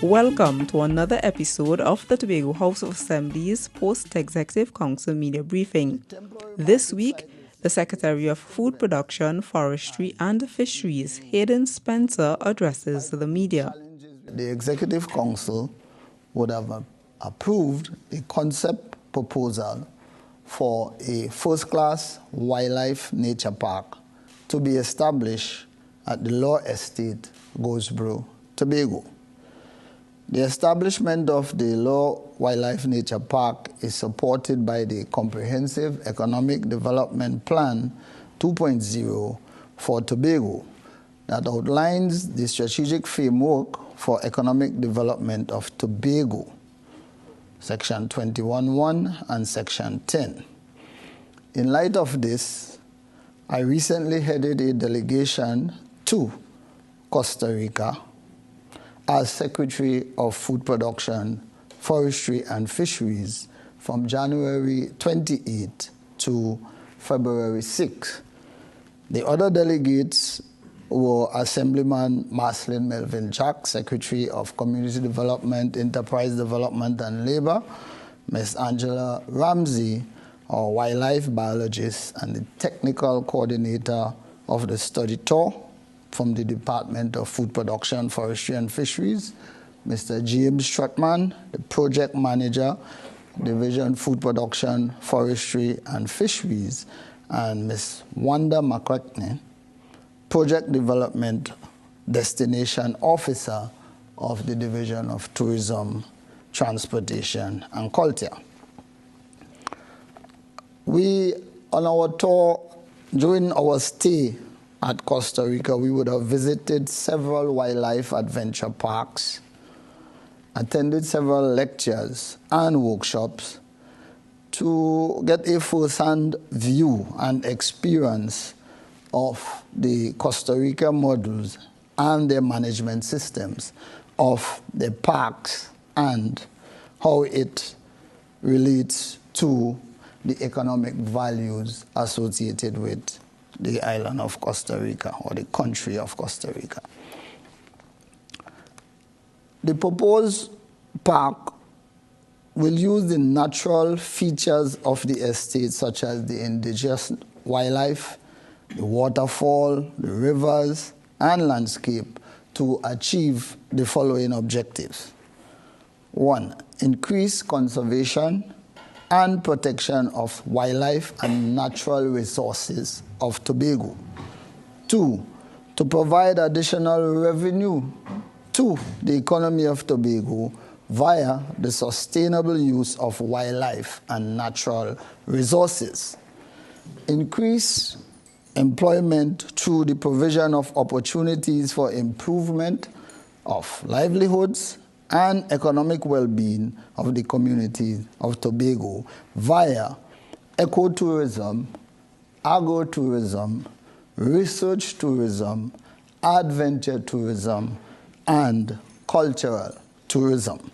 Welcome to another episode of the Tobago House of Assembly's Post-Executive Council Media Briefing. This week, the Secretary of Food Production, Forestry and Fisheries, Hayden Spencer, addresses the media. The Executive Council would have approved a concept proposal for a first-class wildlife nature park to be established at the Law Estate, Goldsboro, Tobago. The establishment of the Law Wildlife Nature Park is supported by the Comprehensive Economic Development Plan 2.0 for Tobago that outlines the strategic framework for economic development of Tobago, Section 21.1 and Section 10. In light of this, I recently headed a delegation to Costa Rica as Secretary of Food Production, Forestry and Fisheries from January 28 to February 6. The other delegates were Assemblyman Marcelin Melvin Jack, Secretary of Community Development, Enterprise Development and Labor, Ms. Angela Ramsey, our wildlife biologist and the technical coordinator of the study tour from the Department of Food Production, Forestry and Fisheries, Mr. James Stratman, the project manager, Division Food Production, Forestry and Fisheries, and Ms. Wanda McCrackney, Project Development Destination Officer of the Division of Tourism, Transportation and Culture. We, on our tour, during our stay at Costa Rica, we would have visited several wildlife adventure parks, attended several lectures and workshops to get a first-hand view and experience of the Costa Rica models and their management systems of the parks and how it relates to the economic values associated with the island of Costa Rica or the country of Costa Rica. The proposed park will use the natural features of the estate, such as the indigenous wildlife, the waterfall, the rivers, and landscape to achieve the following objectives. 1, increase conservation and protection of wildlife and natural resources of Tobago. 2, to provide additional revenue to the economy of Tobago via the sustainable use of wildlife and natural resources. Increase employment through the provision of opportunities for improvement of livelihoods and economic well-being of the community of Tobago via ecotourism, agro-tourism, research tourism, adventure tourism, and cultural tourism.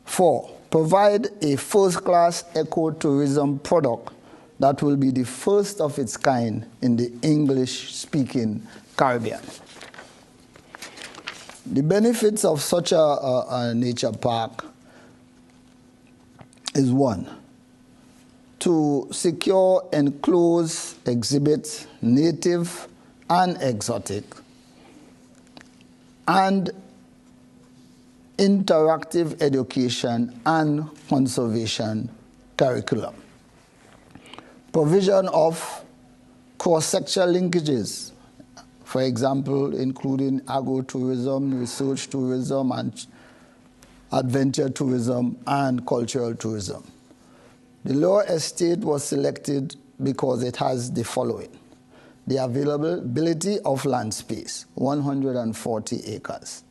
4, provide a first-class ecotourism product that will be the first of its kind in the English-speaking Caribbean. The benefits of such a nature park is 1, to secure enclosed exhibits, native and exotic, and interactive education and conservation curriculum. Provision of cross-sectional linkages, for example, including agro-tourism, research tourism, and adventure tourism, and cultural tourism. The Law Estate was selected because it has the following: the availability of land space, 140 acres,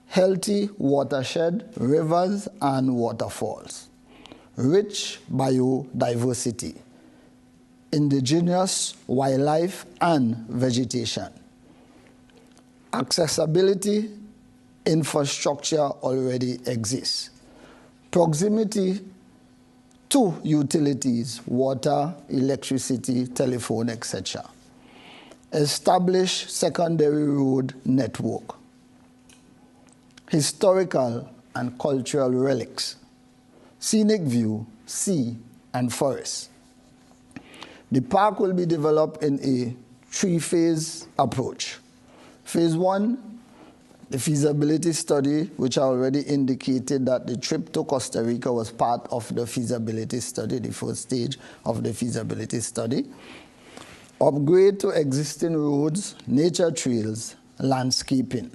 healthy watershed, rivers and waterfalls, rich biodiversity, indigenous wildlife and vegetation, accessibility, infrastructure already exists, proximity to utilities, water, electricity, telephone, etc. Establish secondary road network. historical and cultural relics, scenic view, sea, and forest. The park will be developed in a three-phase approach. Phase 1, the feasibility study, which I already indicated that the trip to Costa Rica was part of the feasibility study, the first stage of the feasibility study. Upgrade to existing roads, nature trails, landscaping.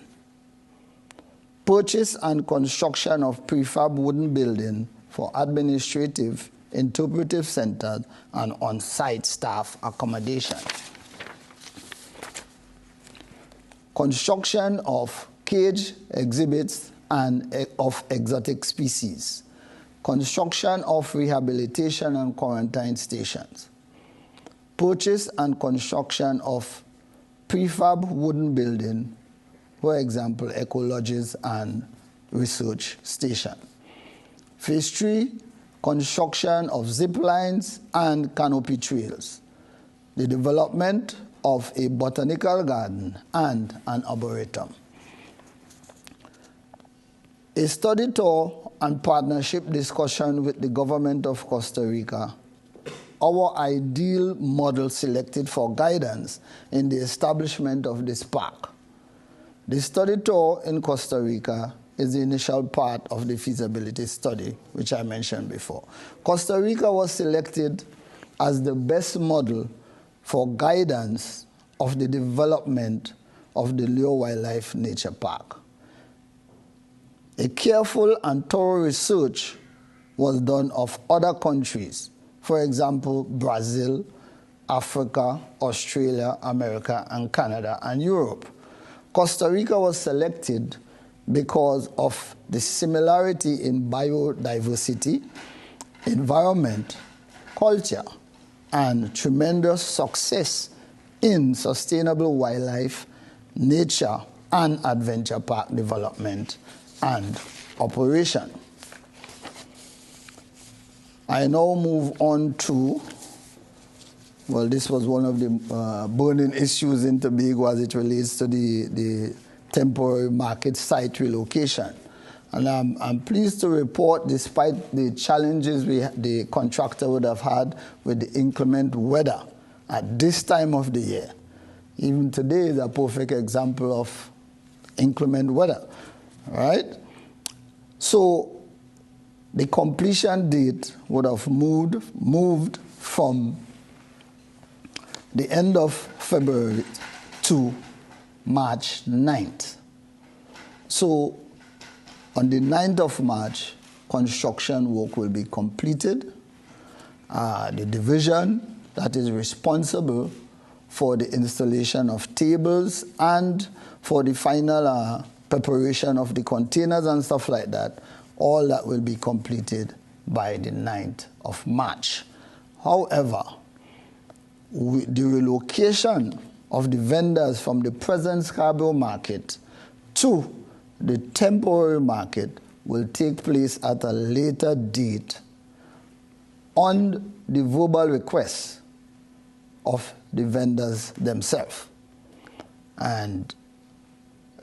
Purchase and construction of prefab wooden building for administrative, interpretive centers, and on-site staff accommodation. Construction of cage exhibits and of exotic species. Construction of rehabilitation and quarantine stations. Purchase and construction of prefab wooden building, for example, eco lodges and research station. Phase 3, construction of zip lines and canopy trails. The development of a botanical garden and an arboretum. A study tour and partnership discussion with the government of Costa Rica, our ideal model selected for guidance in the establishment of this park. The study tour in Costa Rica is the initial part of the feasibility study, which I mentioned before. Costa Rica was selected as the best model for guidance of the development of the Leo Wildlife Nature Park. A careful and thorough research was done of other countries, for example, Brazil, Africa, Australia, America, and Canada, and Europe. Costa Rica was selected because of the similarity in biodiversity, environment, culture, and tremendous success in sustainable wildlife, nature, and adventure park development and operation. I now move on to, well, this was one of the burning issues in Tobago as it relates to the temporary market site relocation. And I'm pleased to report, despite the challenges the contractor would have had with the inclement weather at this time of the year, even today is a perfect example of inclement weather, right? So the completion date would have moved from the end of February to March 9th. So on the 9th of March, construction work will be completed. The division that is responsible for the installation of tables and for the final preparation of the containers and stuff like that, all that will be completed by the 9th of March. However, the relocation of the vendors from the present Scarborough market to the temporary market will take place at a later date on the verbal request of the vendors themselves. And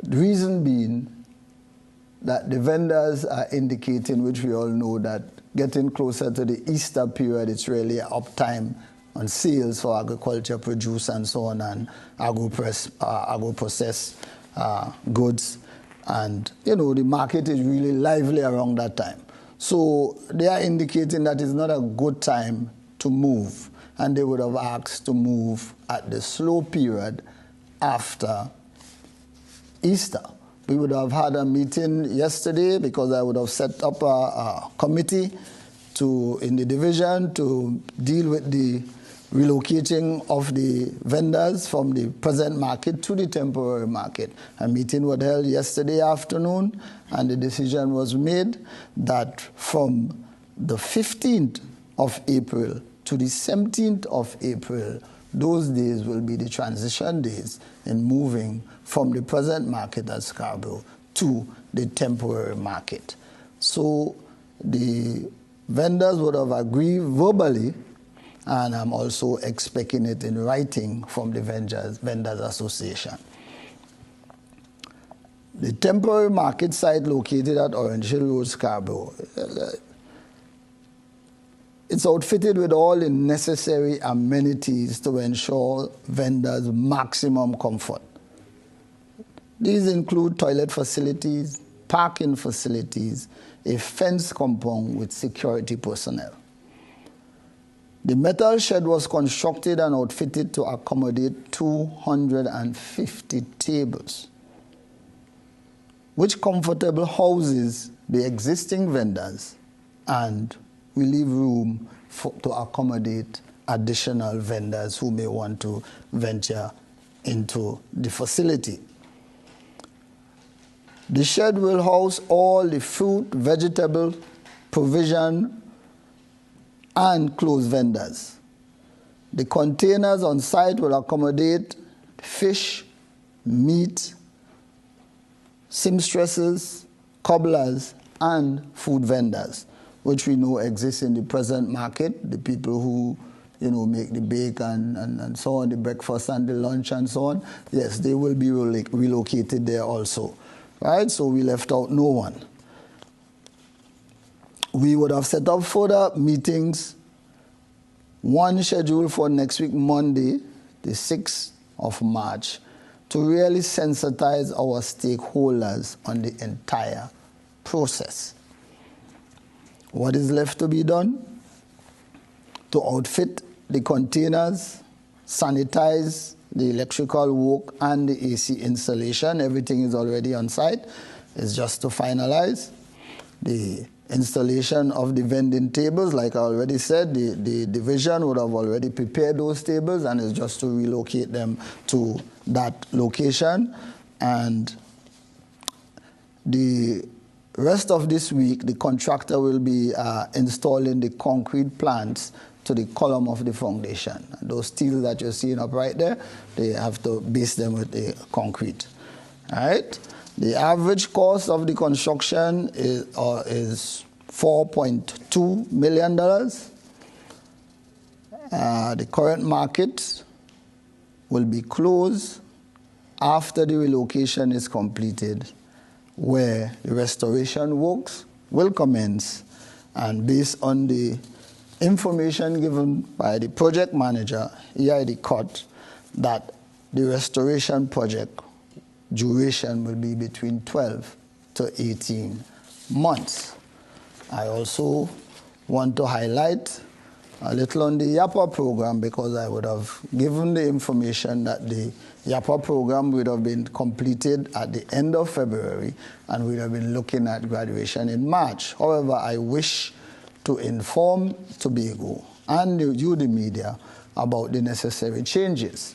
the reason being that the vendors are indicating, which we all know, that getting closer to the Easter period, it's really uptime on sales for agriculture produce and so on, and agro-processed goods. And, you know, the market is really lively around that time. So they are indicating that it's not a good time to move, and they would have asked to move at the slow period after Easter. We would have had a meeting yesterday because I would have set up a committee in the division to deal with the relocating of the vendors from the present market to the temporary market. A meeting was held yesterday afternoon, and the decision was made that from the 15th of April to the 17th of April, those days will be the transition days in moving from the present market at Scarborough to the temporary market. So the vendors would have agreed verbally, and I'm also expecting it in writing from the Vendors Association. The temporary market site located at Orange Hill Road, Scarborough, it's outfitted with all the necessary amenities to ensure vendors maximum comfort. These include toilet facilities, parking facilities, a fence compound with security personnel. The metal shed was constructed and outfitted to accommodate 250 tables, which comfortably houses the existing vendors and we leave room to accommodate additional vendors who may want to venture into the facility. The shed will house all the fruit, vegetable, provision, and clothes vendors. The containers on site will accommodate fish, meat, seamstresses, cobblers, and food vendors, which we know exists in the present market, the people who make the bake and so on, the breakfast and the lunch and so on. Yes, they will be relocated there also, right? So we left out no one. We would have set up further meetings, one scheduled for next week, Monday, the 6th of March, to really sensitize our stakeholders on the entire process. What is left to be done? To outfit the containers, sanitize the electrical work and the AC installation. Everything is already on site. It's just to finalize the installation of the vending tables. Like I already said, the division would have already prepared those tables, and it's just to relocate them to that location. And the rest of this week, the contractor will be installing the concrete plants to the column of the foundation. And those steel that you're seeing up right there, they have to base them with the concrete. All right? The average cost of the construction is $4.2 million. The current market will be closed after the relocation is completed, where the restoration works will commence, and based on the information given by the project manager, EID Cut, that the restoration project duration will be between 12 to 18 months. I also want to highlight a little on the YAPA program, because I would have given the information that the YAPA program would have been completed at the end of February, and we'd have been looking at graduation in March. However, I wish to inform Tobago and you, the media, about the necessary changes.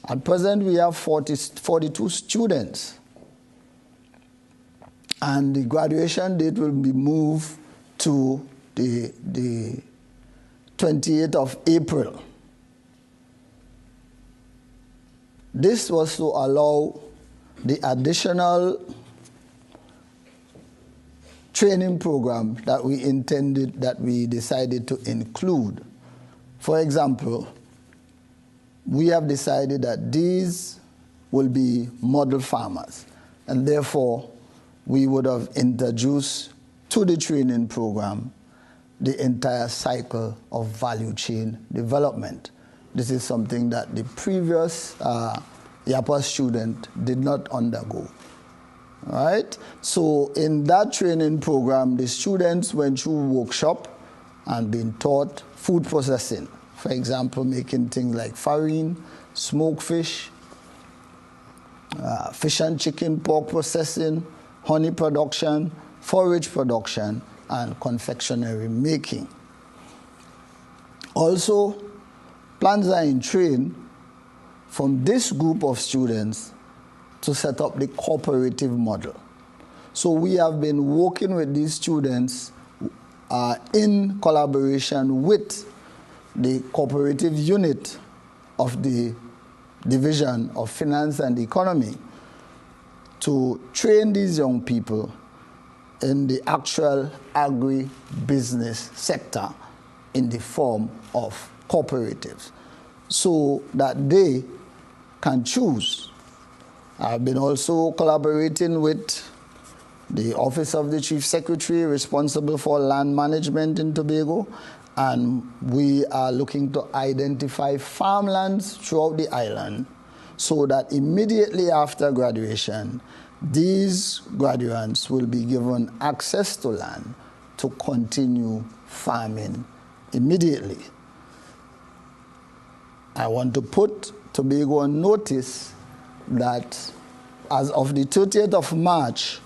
At present, we have 42 students, and the graduation date will be moved to the 28th of April. This was to allow the additional training program that we decided to include. For example, we have decided that these will be model farmers, and therefore we would have introduced to the training program the entire cycle of value chain development. This is something that the previous YAPA student did not undergo. All right? So in that training program, the students went through workshop and been taught food processing. For example, making things like farine, smoked fish, fish and chicken, pork processing, honey production, forage production, and confectionery making. Also, plans are in train from this group of students to set up the cooperative model. So we have been working with these students in collaboration with the cooperative unit of the Division of Finance and Economy to train these young people in the actual agri-business sector in the form of cooperatives, so that they can choose I've been also collaborating with the Office of the Chief Secretary responsible for land management in Tobago, and we are looking to identify farmlands throughout the island so that immediately after graduation, these graduates will be given access to land to continue farming immediately. I want to put Tobago on notice that as of the 30th of March,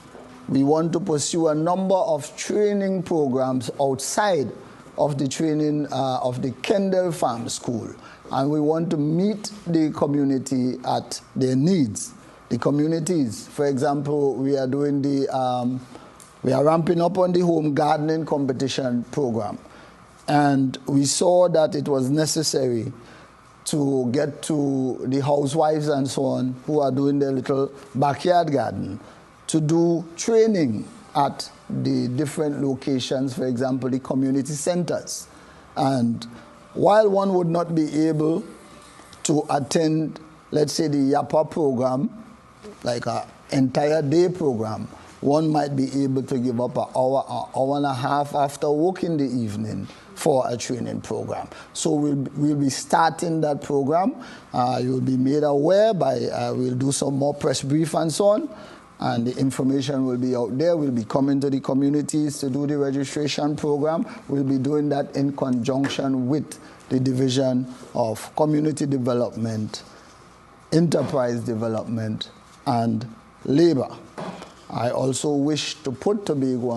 we want to pursue a number of training programs outside of the training of the Kendall Farm School. And we want to meet the community at their needs. The communities, for example, we are doing we are ramping up on the home gardening competition program. And we saw that it was necessary to get to the housewives and so on who are doing their little backyard garden to do training at the different locations, for example, the community centers. And while one would not be able to attend, let's say, the YAPA program, like an entire day program, one might be able to give up an hour and a half after work in the evening for a training program. So we'll be starting that program. You'll be made aware by, we'll do some more press brief and so on, and the information will be out there. We'll be coming to the communities to do the registration program. We'll be doing that in conjunction with the Division of Community Development, Enterprise Development, and Labor. I also wish to put Tobago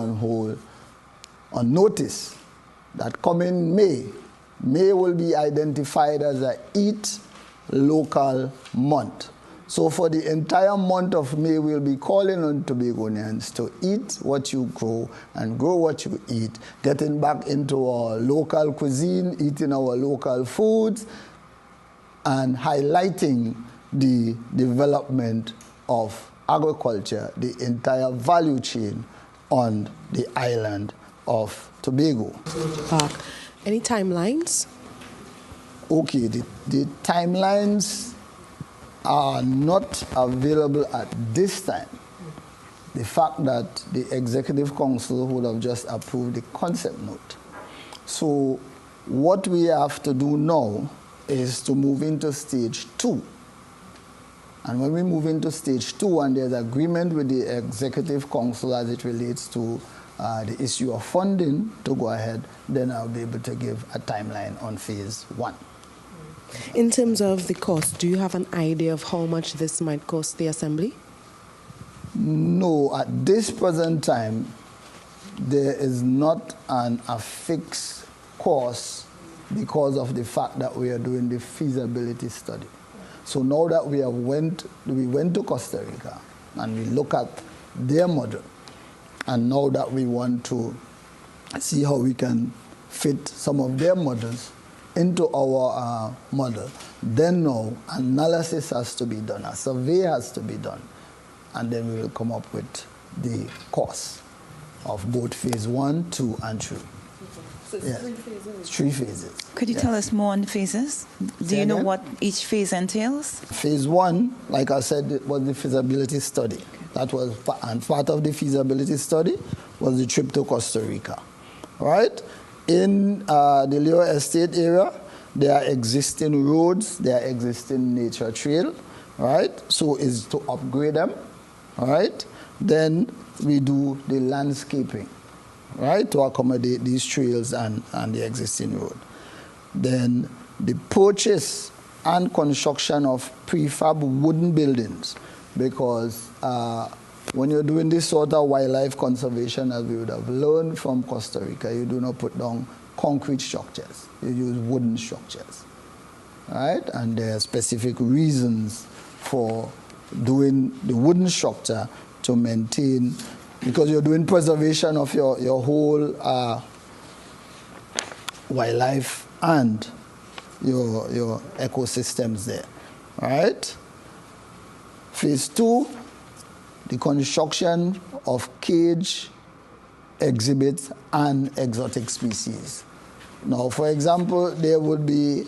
on notice that coming May will be identified as a Eat Local Month. So for the entire month of May, we'll be calling on Tobagonians to eat what you grow and grow what you eat, getting back into our local cuisine, eating our local foods, and highlighting the development of agriculture, the entire value chain on the island of Tobago. Any timelines? Okay, the timelines are not available at this time. The fact that the Executive Council would have just approved the concept note. So what we have to do now is to move into stage 2. And when we move into stage 2 and there's agreement with the Executive Council as it relates to the issue of funding to go ahead, then I'll be able to give a timeline on phase 1. In terms of the cost, do you have an idea of how much this might cost the Assembly? No, at this present time, there is not a fixed cost because of the fact that we are doing the feasibility study. So now that we went to Costa Rica and we look at their model, and now that we want to see how we can fit some of their models into our model, then now analysis has to be done, a survey has to be done, and then we will come up with the cost of both phase 1, 2, and 3. So it's 3 phases? 3 phases. Could you tell us more on the phases? Do you know what each phase entails? Phase 1, like I said, was the feasibility study. That was, and part of the feasibility study was the trip to Costa Rica, right? In the Leo Estate area, there are existing roads, there are existing nature trail, right? So is to upgrade them, all right? Then we do the landscaping, right, to accommodate these trails and the existing road. Then the purchase and construction of prefab wooden buildings, because when you're doing this sort of wildlife conservation, as we would have learned from Costa Rica, you do not put down concrete structures. You use wooden structures, right? And there are specific reasons for doing the wooden structure to maintain, because you're doing preservation of your whole wildlife and your ecosystems there, right? Phase 2, the construction of cage exhibits and exotic species. Now, for example, there would be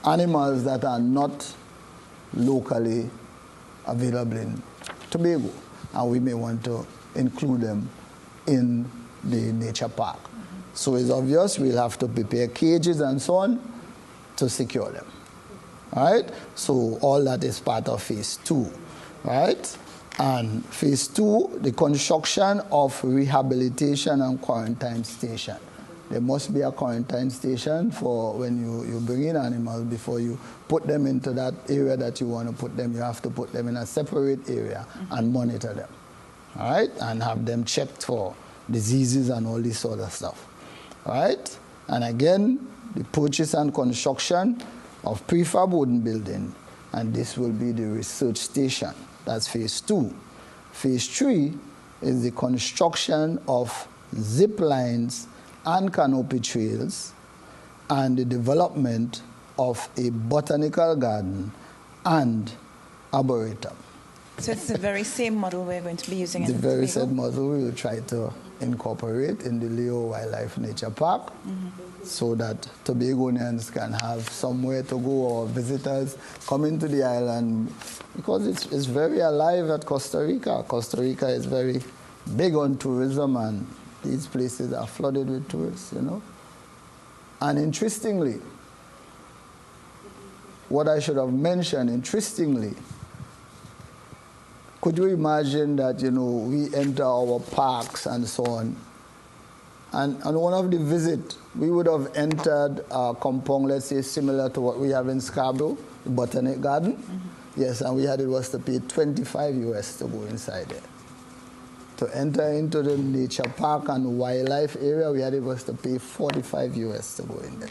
animals that are not locally available in Tobago, and we may want to include them in the nature park. So it's obvious we'll have to prepare cages and so on to secure them. All right? So all that is part of phase 2. Right? And phase 2, the construction of rehabilitation and quarantine station. There must be a quarantine station for when you bring in animals. Before you put them into that area that you want to put them, you have to put them in a separate area and monitor them. All right? And have them checked for diseases and all this sort of stuff. All right? And again, the purchase and construction of prefab wooden building, and this will be the research station. That's phase 2. Phase 3 is the construction of zip lines and canopy trails and the development of a botanical garden and arboretum. So it's the very same model we're going to be using in the very Tobago? same model we will try to incorporate in the Leo Wildlife Nature Park, so that Tobagonians can have somewhere to go, or visitors coming to the island, because it's very alive at Costa Rica. Costa Rica is very big on tourism, and these places are flooded with tourists, you know. And interestingly, what I should have mentioned, interestingly, could you imagine that, you know, we enter our parks and so on, and on one of the visits, we would have entered a compound, let's say, similar to what we have in Scarborough, the Botanic Garden. Yes, and it was to pay $25 to go inside there. To enter into the nature park and wildlife area, it was to pay $45 to go in there.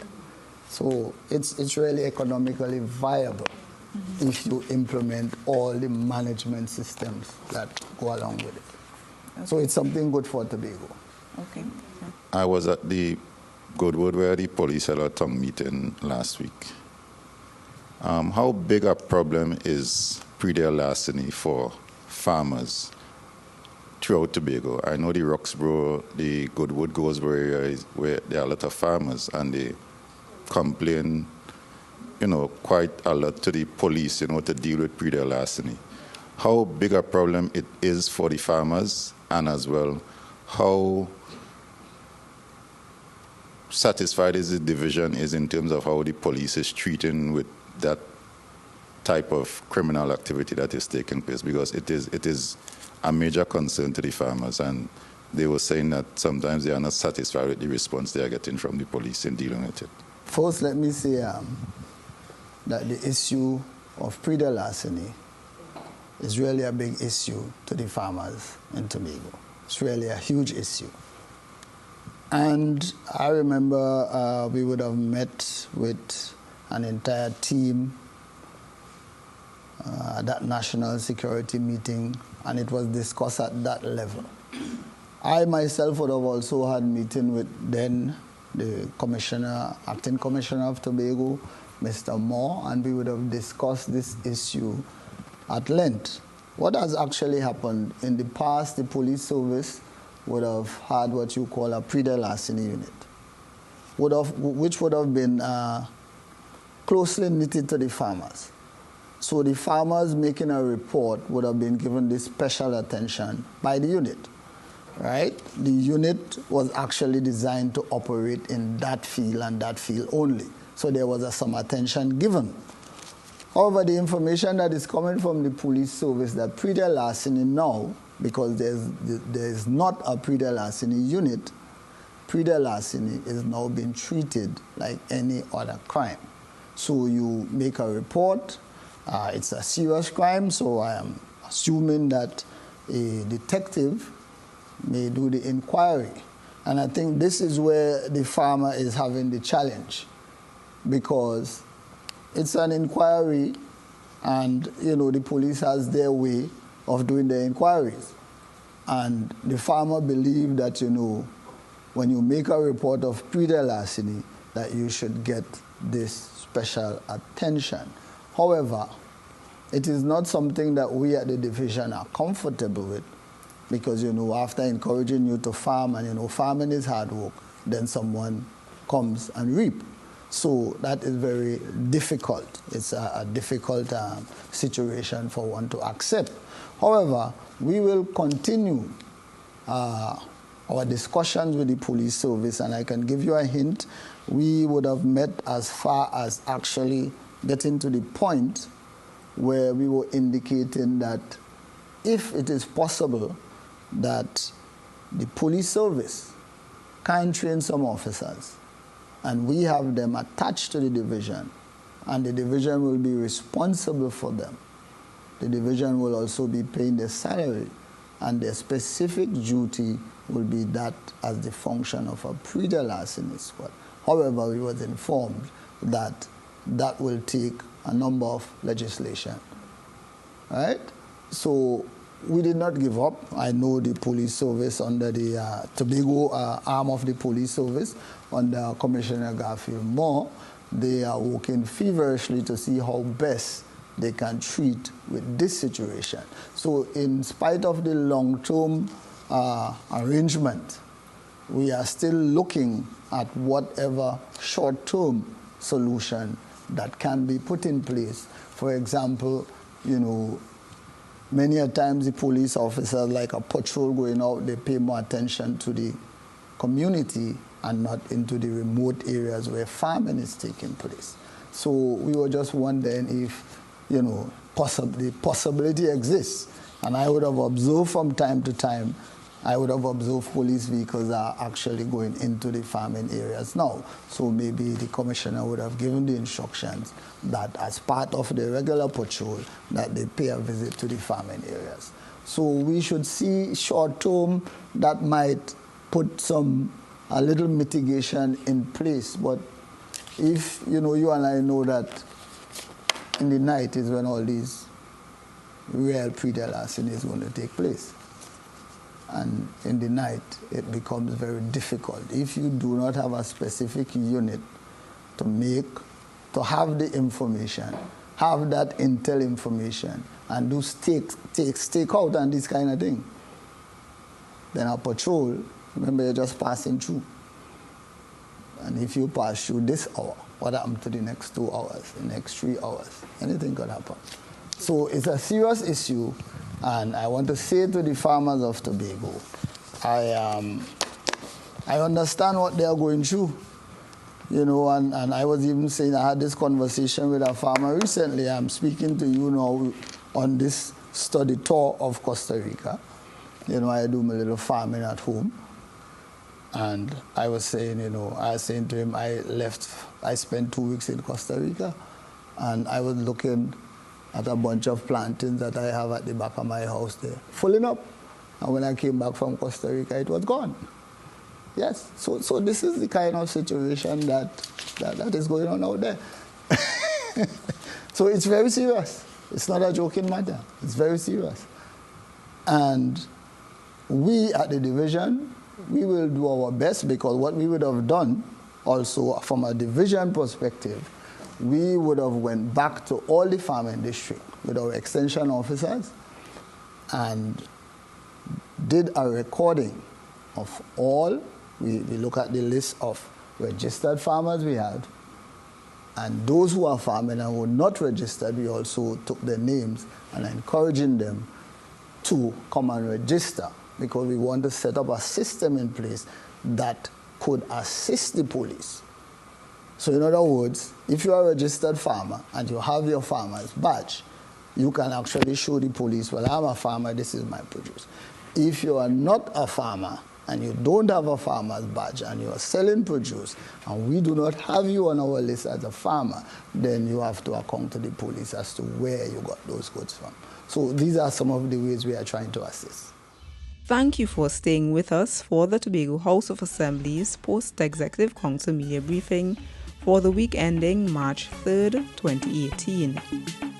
So it's really economically viable if you implement all the management systems that go along with it. Okay. So it's something good for Tobago. Okay. I was at the Goodwood where the police held a tongue meeting last week. How big a problem is predatory larceny for farmers throughout Tobago? I know the Roxborough, the Goodwood, Goldsboro area is where there are a lot of farmers, and they complain, you know, quite a lot to the police, you know, to deal with predatory larceny. How big a problem it is for the farmers, and as well, how satisfied is the division is in terms of how the police is treating with that type of criminal activity that is taking place, because it is a major concern to the farmers, and they were saying that sometimes they are not satisfied with the response they are getting from the police in dealing with it. First, let me say that the issue of predatory larceny is really a big issue to the farmers in Tobago. It's really a huge issue. And I remember we would have met with an entire team at that national security meeting, and it was discussed at that level. I myself would have also had a meeting with then the commissioner, acting commissioner of Tobago, Mr. Moore, and we would have discussed this issue at length. What has actually happened in the past, the police service would have had what you call a predatory larceny unit, which would have been closely knitted to the farmers. So the farmers making a report would have been given this special attention by the unit, right? The unit was actually designed to operate in that field and that field only. So there was some attention given. However, the information that is coming from the police service that predatory larceny now, because there is not a predatory larceny unit, predatory larceny is now being treated like any other crime. So you make a report, it's a serious crime, so I am assuming that a detective may do the inquiry. And I think this is where the farmer is having the challenge, because it's an inquiry, and you know the police has their way of doing their inquiries. And the farmer believes that, you know, when you make a report of predatory larceny, that you should get this special attention. However, it is not something that we at the division are comfortable with, because, you know, after encouraging you to farm, and, you know, farming is hard work, then someone comes and reap. So that is very difficult. It's a difficult situation for one to accept. However, we will continue our discussions with the police service, and I can give you a hint. We would have met as far as actually getting to the point where we were indicating that if it is possible that the police service can train some officers and we have them attached to the division, and the division will be responsible for them. The division will also be paying their salary, and their specific duty will be that as the function of a pre-larceny squad. However, we was informed that that will take a number of legislation. Right? So we did not give up. I know the police service under the Tobago arm of the police service under Commissioner Garfield Moore, they are working feverishly to see how best they can treat with this situation. So in spite of the long-term arrangement, we are still looking at whatever short-term solution that can be put in place. For example, you know, many a times the police officers, like a patrol going out, they pay more attention to the community and not into the remote areas where farming is taking place. So we were just wondering if, you know, the possibility exists. And I would have observed from time to time, I would have observed police vehicles are actually going into the farming areas now. So maybe the commissioner would have given the instructions that as part of the regular patrol, that they pay a visit to the farming areas. So we should see short term that might put a little mitigation in place. But if, you know, you and I know that in the night is when all these real pre-larceny is going to take place. And in the night, it becomes very difficult. If you do not have a specific unit to have the information, have that intel information, and do stakeout and this kind of thing, then a patrol, remember, you're just passing through. And if you pass through this hour, what happened to the next 2 hours, the next 3 hours? Anything could happen. So it's a serious issue. And I want to say to the farmers of Tobago, I understand what they are going through, you know, and I was even saying, I had this conversation with a farmer recently. I'm speaking to you now on this study tour of Costa Rica. You know, I do my little farming at home. And I was saying, you know, I was saying to him, I spent 2 weeks in Costa Rica, and I was looking at a bunch of plantains that I have at the back of my house there, filling up. And when I came back from Costa Rica, it was gone. Yes, so this is the kind of situation that is going on out there. So it's very serious. It's not a joking matter. It's very serious. And we at the division, we will do our best, because what we would have done also from a division perspective, we would have went back to all the farming district with our extension officers and did a recording of all. We look at the list of registered farmers we had, and those who are farming and were not registered, we also took their names and encouraging them to come and register, because we want to set up a system in place that could assist the police. So in other words, if you are a registered farmer and you have your farmer's badge, you can actually show the police, well, I'm a farmer, this is my produce. If you are not a farmer and you don't have a farmer's badge and you are selling produce and we do not have you on our list as a farmer, then you have to account to the police as to where you got those goods from. So these are some of the ways we are trying to assist. Thank you for staying with us for the Tobago House of Assembly's Post-Executive Council Media Briefing for the week ending March 3rd, 2018.